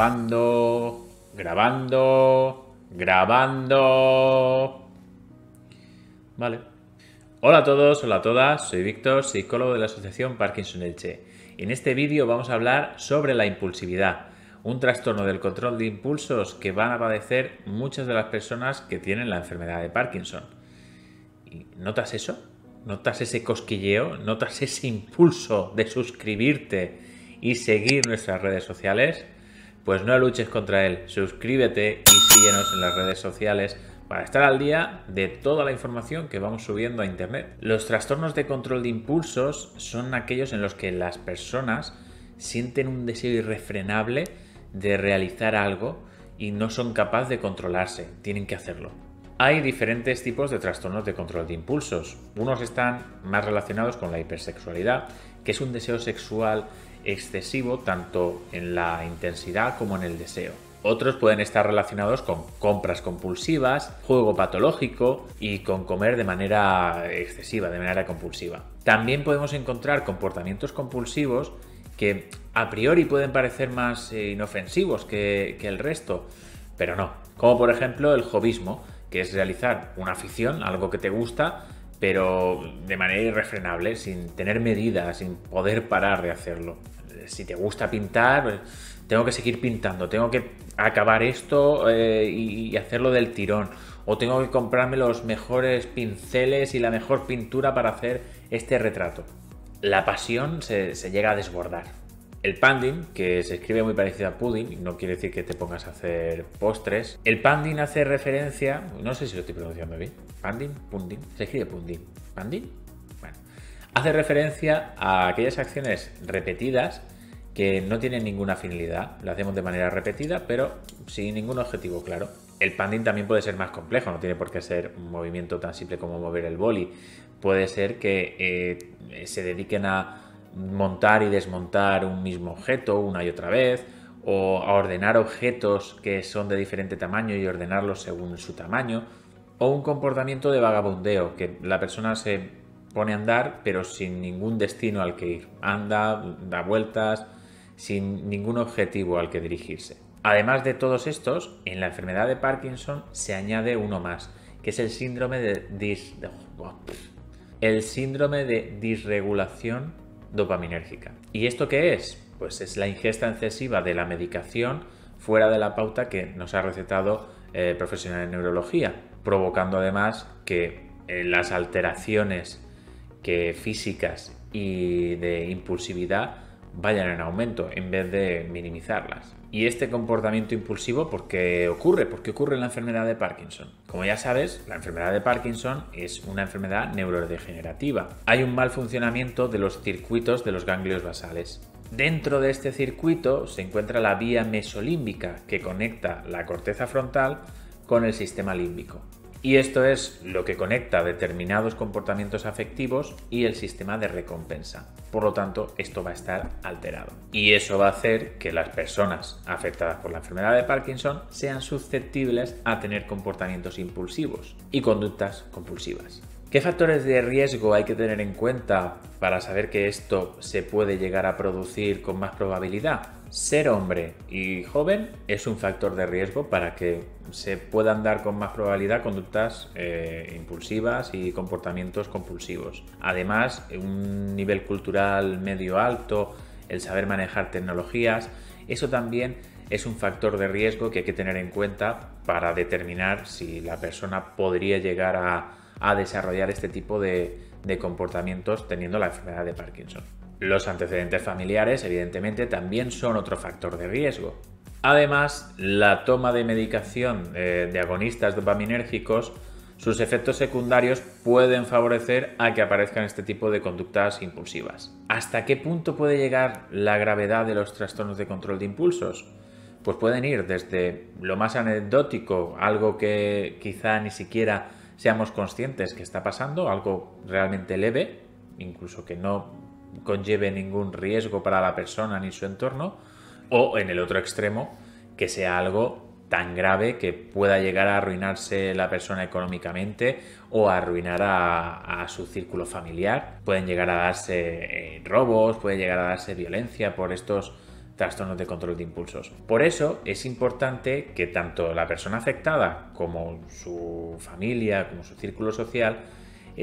Grabando, grabando, grabando. Vale. Hola a todos, hola a todas, soy Víctor, psicólogo de la Asociación Parkinson Elche. En este vídeo vamos a hablar sobre la impulsividad, un trastorno del control de impulsos que van a padecer muchas de las personas que tienen la enfermedad de Parkinson. ¿Y notas eso? ¿Notas ese cosquilleo? ¿Notas ese impulso de suscribirte y seguir nuestras redes sociales? Pues no luches contra él, suscríbete y síguenos en las redes sociales para estar al día de toda la información que vamos subiendo a internet. Los trastornos de control de impulsos son aquellos en los que las personas sienten un deseo irrefrenable de realizar algo y no son capaces de controlarse, tienen que hacerlo. Hay diferentes tipos de trastornos de control de impulsos. Unos están más relacionados con la hipersexualidad, que es un deseo sexual excesivo tanto en la intensidad como en el deseo. Otros pueden estar relacionados con compras compulsivas, juego patológico y con comer de manera excesiva, de manera compulsiva. También podemos encontrar comportamientos compulsivos que a priori pueden parecer más inofensivos que el resto, pero no. Como por ejemplo el hobbyismo, que es realizar una afición, algo que te gusta, pero de manera irrefrenable, sin tener medida, sin poder parar de hacerlo. Si te gusta pintar, tengo que seguir pintando, tengo que acabar esto y hacerlo del tirón, o tengo que comprarme los mejores pinceles y la mejor pintura para hacer este retrato. La pasión se llega a desbordar. El panding, que se escribe muy parecido a pudding, no quiere decir que te pongas a hacer postres. El panding hace referencia, no sé si lo estoy pronunciando bien, panding, pudding, se escribe pudding, panding, bueno, hace referencia a aquellas acciones repetidas que no tienen ninguna finalidad, lo hacemos de manera repetida, pero sin ningún objetivo claro. El panding también puede ser más complejo, no tiene por qué ser un movimiento tan simple como mover el boli. Puede ser que se dediquen a montar y desmontar un mismo objeto una y otra vez, o a ordenar objetos que son de diferente tamaño y ordenarlos según su tamaño, o un comportamiento de vagabundeo, que la persona se pone a andar pero sin ningún destino al que ir, anda, da vueltas, sin ningún objetivo al que dirigirse. Además de todos estos, en la enfermedad de Parkinson se añade uno más, que es el síndrome de disregulación dopaminérgica. ¿Y esto qué es? Pues es la ingesta excesiva de la medicación fuera de la pauta que nos ha recetado el profesional de neurología, provocando además que las alteraciones físicas y de impulsividad vayan en aumento en vez de minimizarlas. ¿Y este comportamiento impulsivo por qué ocurre? ¿Por qué ocurre en la enfermedad de Parkinson? Como ya sabes, la enfermedad de Parkinson es una enfermedad neurodegenerativa. Hay un mal funcionamiento de los circuitos de los ganglios basales. Dentro de este circuito se encuentra la vía mesolímbica que conecta la corteza frontal con el sistema límbico. Y esto es lo que conecta determinados comportamientos afectivos y el sistema de recompensa. Por lo tanto, esto va a estar alterado. Y eso va a hacer que las personas afectadas por la enfermedad de Parkinson sean susceptibles a tener comportamientos impulsivos y conductas compulsivas. ¿Qué factores de riesgo hay que tener en cuenta para saber que esto se puede llegar a producir con más probabilidad? Ser hombre y joven es un factor de riesgo para que se puedan dar con más probabilidad conductas impulsivas y comportamientos compulsivos. Además, un nivel cultural medio alto, el saber manejar tecnologías, eso también es un factor de riesgo que hay que tener en cuenta para determinar si la persona podría llegar a desarrollar este tipo de comportamientos teniendo la enfermedad de Parkinson. Los antecedentes familiares, evidentemente, también son otro factor de riesgo. Además, la toma de medicación de agonistas dopaminérgicos, sus efectos secundarios pueden favorecer a que aparezcan este tipo de conductas impulsivas. ¿Hasta qué punto puede llegar la gravedad de los trastornos de control de impulsos? Pues pueden ir desde lo más anecdótico, algo que quizá ni siquiera seamos conscientes que está pasando, algo realmente leve, incluso que no conlleve ningún riesgo para la persona ni su entorno, o en el otro extremo, que sea algo tan grave que pueda llegar a arruinarse la persona económicamente o a arruinar a su círculo familiar. Pueden llegar a darse robos, puede llegar a darse violencia por estos trastornos de control de impulsos. Por eso es importante que tanto la persona afectada como su familia, como su círculo social,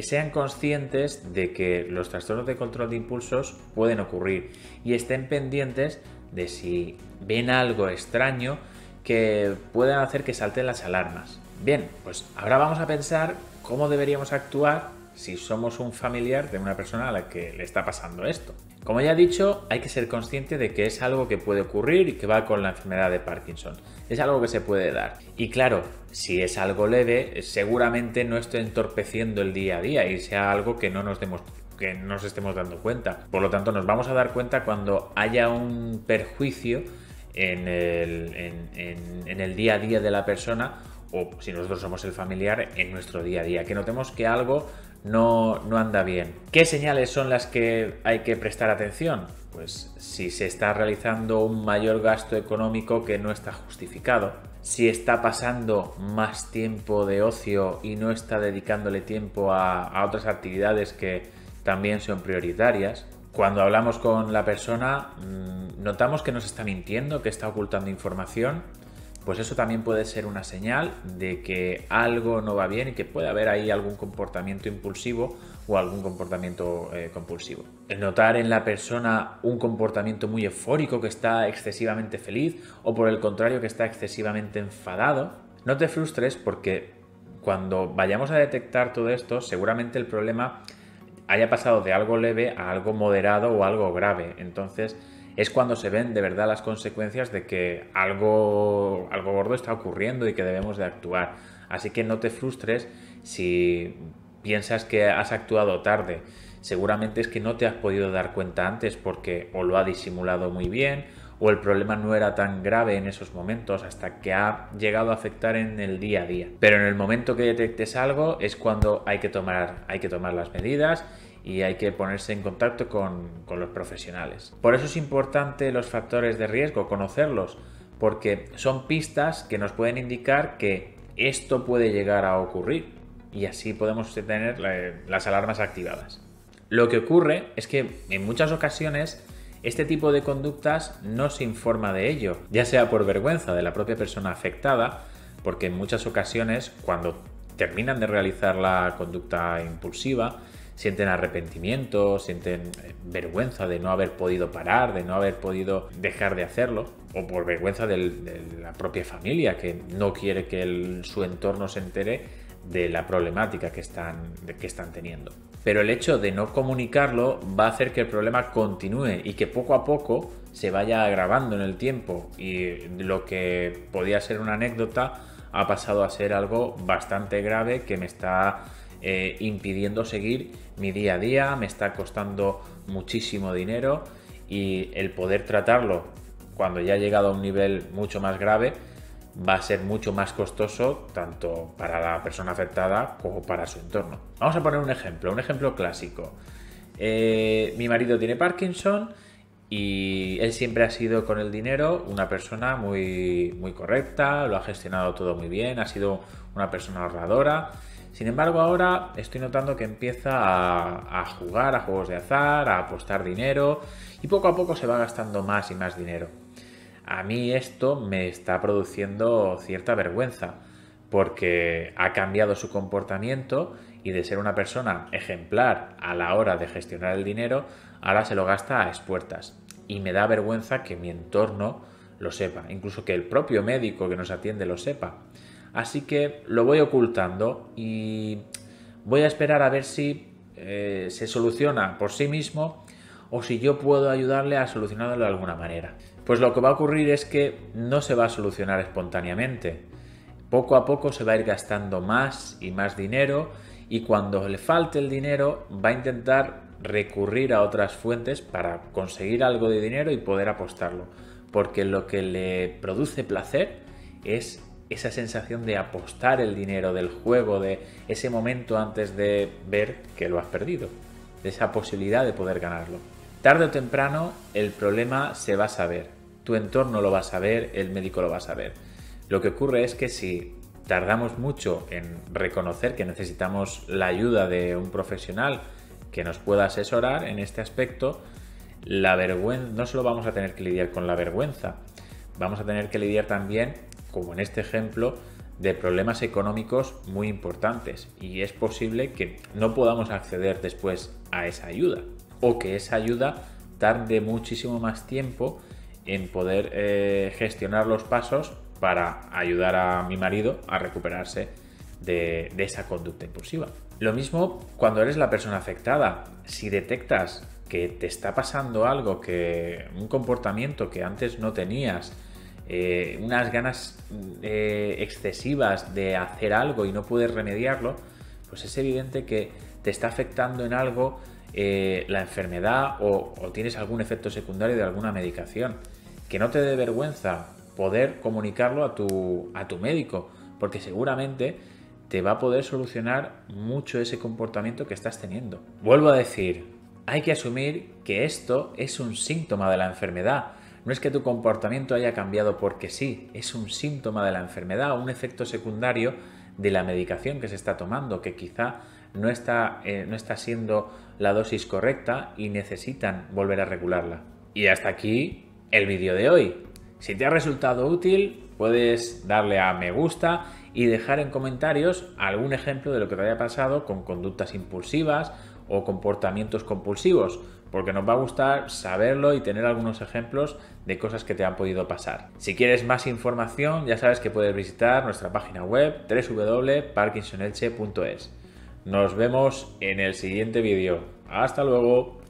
sean conscientes de que los trastornos de control de impulsos pueden ocurrir y estén pendientes de si ven algo extraño que puedan hacer que salten las alarmas. Bien, pues ahora vamos a pensar cómo deberíamos actuar si somos un familiar de una persona a la que le está pasando esto. Como ya he dicho, hay que ser consciente de que es algo que puede ocurrir y que va con la enfermedad de Parkinson. Es algo que se puede dar. Y claro, si es algo leve, seguramente no esté entorpeciendo el día a día y sea algo que no nos estemos dando cuenta. Por lo tanto, nos vamos a dar cuenta cuando haya un perjuicio en el día a día de la persona, o si nosotros somos el familiar, en nuestro día a día, que notemos que algo no anda bien. ¿Qué señales son las que hay que prestar atención? Pues si se está realizando un mayor gasto económico que no está justificado, si está pasando más tiempo de ocio y no está dedicándole tiempo a otras actividades que también son prioritarias. Cuando hablamos con la persona, notamos que nos está mintiendo, que está ocultando información, pues eso también puede ser una señal de que algo no va bien y que puede haber ahí algún comportamiento impulsivo o algún comportamiento compulsivo. El notar en la persona un comportamiento muy eufórico, que está excesivamente feliz, o por el contrario que está excesivamente enfadado, no te frustres, porque cuando vayamos a detectar todo esto, seguramente el problema haya pasado de algo leve a algo moderado o algo grave. Entonces es cuando se ven de verdad las consecuencias de que algo gordo está ocurriendo y que debemos de actuar. Así que no te frustres si piensas que has actuado tarde. Seguramente es que no te has podido dar cuenta antes porque o lo ha disimulado muy bien o el problema no era tan grave en esos momentos hasta que ha llegado a afectar en el día a día. Pero en el momento que detectes algo es cuando hay que tomar las medidas y hay que ponerse en contacto con los profesionales. Por eso es importante los factores de riesgo, conocerlos, porque son pistas que nos pueden indicar que esto puede llegar a ocurrir y así podemos tener las alarmas activadas. Lo que ocurre es que en muchas ocasiones este tipo de conductas no se informa de ello, ya sea por vergüenza de la propia persona afectada, porque en muchas ocasiones cuando terminan de realizar la conducta impulsiva, sienten arrepentimiento, sienten vergüenza de no haber podido parar, de no haber podido dejar de hacerlo, o por vergüenza de la propia familia que no quiere que su entorno se entere de la problemática que están teniendo. Pero el hecho de no comunicarlo va a hacer que el problema continúe y que poco a poco se vaya agravando en el tiempo, y lo que podía ser una anécdota ha pasado a ser algo bastante grave que me está impidiendo seguir mi día a día, me está costando muchísimo dinero, y el poder tratarlo cuando ya ha llegado a un nivel mucho más grave va a ser mucho más costoso tanto para la persona afectada como para su entorno. Vamos a poner un ejemplo clásico. Mi marido tiene Parkinson y él siempre ha sido con el dinero una persona muy, muy correcta, lo ha gestionado todo muy bien, ha sido una persona ahorradora. Sin embargo, ahora estoy notando que empieza a jugar a juegos de azar, a apostar dinero, y poco a poco se va gastando más y más dinero. A mí esto me está produciendo cierta vergüenza porque ha cambiado su comportamiento y de ser una persona ejemplar a la hora de gestionar el dinero, ahora se lo gasta a expuertas. Y me da vergüenza que mi entorno lo sepa, incluso que el propio médico que nos atiende lo sepa. Así que lo voy ocultando y voy a esperar a ver si se soluciona por sí mismo o si yo puedo ayudarle a solucionarlo de alguna manera. Pues lo que va a ocurrir es que no se va a solucionar espontáneamente. Poco a poco se va a ir gastando más y más dinero, y cuando le falte el dinero va a intentar recurrir a otras fuentes para conseguir algo de dinero y poder apostarlo. Porque lo que le produce placer es esa sensación de apostar el dinero, del juego, de ese momento antes de ver que lo has perdido, de esa posibilidad de poder ganarlo. Tarde o temprano el problema se va a saber, tu entorno lo va a saber, el médico lo va a saber. Lo que ocurre es que si tardamos mucho en reconocer que necesitamos la ayuda de un profesional que nos pueda asesorar en este aspecto, la vergüenza, no solo vamos a tener que lidiar con la vergüenza, vamos a tener que lidiar también, como en este ejemplo, de problemas económicos muy importantes, y es posible que no podamos acceder después a esa ayuda, o que esa ayuda tarde muchísimo más tiempo en poder gestionar los pasos para ayudar a mi marido a recuperarse de esa conducta impulsiva. Lo mismo cuando eres la persona afectada. Si detectas que te está pasando algo, que un comportamiento que antes no tenías, unas ganas excesivas de hacer algo y no puedes remediarlo, pues es evidente que te está afectando en algo la enfermedad o tienes algún efecto secundario de alguna medicación. Que no te dé vergüenza poder comunicarlo a tu médico, porque seguramente te va a poder solucionar mucho ese comportamiento que estás teniendo. Vuelvo a decir, hay que asumir que esto es un síntoma de la enfermedad. No es que tu comportamiento haya cambiado porque sí, es un síntoma de la enfermedad, un efecto secundario de la medicación que se está tomando, que quizá no está siendo la dosis correcta y necesitan volver a regularla. Y hasta aquí el vídeo de hoy. Si te ha resultado útil, puedes darle a me gusta y dejar en comentarios algún ejemplo de lo que te haya pasado con conductas impulsivas o comportamientos compulsivos, porque nos va a gustar saberlo y tener algunos ejemplos de cosas que te han podido pasar. Si quieres más información, ya sabes que puedes visitar nuestra página web www.parkinsonelche.es. Nos vemos en el siguiente vídeo. ¡Hasta luego!